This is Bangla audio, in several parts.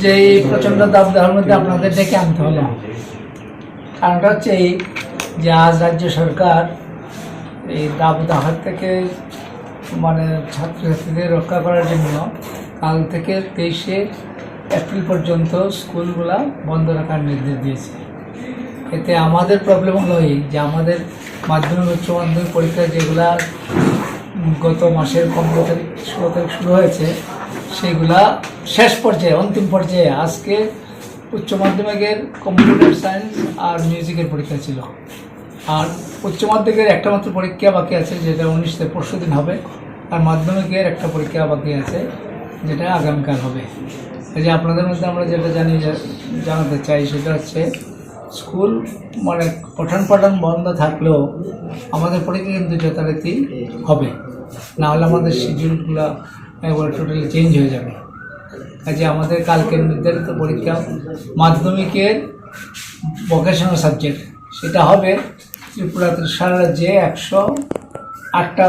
যে এই প্রচণ্ড দাবদাহের মধ্যে আপনাদের ডেকে আনতে হলো, কারণটা হচ্ছে এই যে আজ রাজ্য সরকার এই দাবদাহ থেকে মানে ছাত্রছাত্রীদের রক্ষা করার জন্য কাল থেকে 23শে এপ্রিল পর্যন্ত স্কুলগুলা বন্ধ রাখার নির্দেশ দিয়েছে। এতে আমাদের প্রবলেম হলো এই যে আমাদের মাধ্যমিক উচ্চ মাধ্যমিক পরীক্ষা যেগুলা গত মাসের 15 তারিখ 16 তারিখ শুরু হয়েছে সেগুলা শেষ পর্যায়ে অন্তিম পর্যায়ে আজকে উচ্চ মাধ্যমিকের কম্পিউটার সায়েন্স আর মিউজিকের পরীক্ষা ছিল, আর উচ্চ মাধ্যমিকের একটা মাত্র পরীক্ষা বাকি আছে যেটা 19 পরশু দিন হবে, আর মাধ্যমিকের একটা পরীক্ষা বাকি আছে যেটা আগামীকাল হবে। এই যে আপনাদের মধ্যে আমরা যেটা জানাতে চাই সেটা হচ্ছে স্কুল মানে পঠন পাঠন বন্ধ থাকলেও আমাদের পরীক্ষা কিন্তু যথারীতি হবে, না হলে আমাদের শিডিউলগুলো একবার টোটালি চেঞ্জ হয়ে যাবে। কাজে আমাদের কালকের নির্ধারিত পরীক্ষা মাধ্যমিকের ভোকেশনাল সাবজেক্ট সেটা হবে ত্রিপুরাতে সারা রাজ্যে 108টা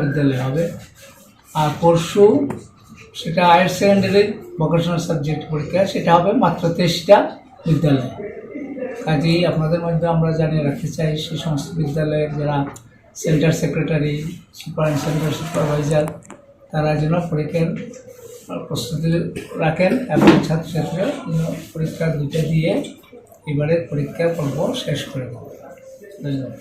বিদ্যালয় হবে, আর পরশু সেটা হায়ার সেকেন্ডারির ভোকেশনাল সাবজেক্ট পরীক্ষা সেটা হবে মাত্র 23টা বিদ্যালয়। কাজেই আপনাদের মধ্যে আমরা জানিয়ে রাখতে চাই সেই সমস্ত বিদ্যালয়ের যারা সেন্টার সেক্রেটারি সেন্টার সুপারভাইজার তারা যেন পরীক্ষার প্রস্তুতি রাখেন এবং ছাত্রছাত্রীরা পরীক্ষা দুটো দিয়ে এবারে পরীক্ষার পর্ব শেষ করে দেন। ধন্যবাদ।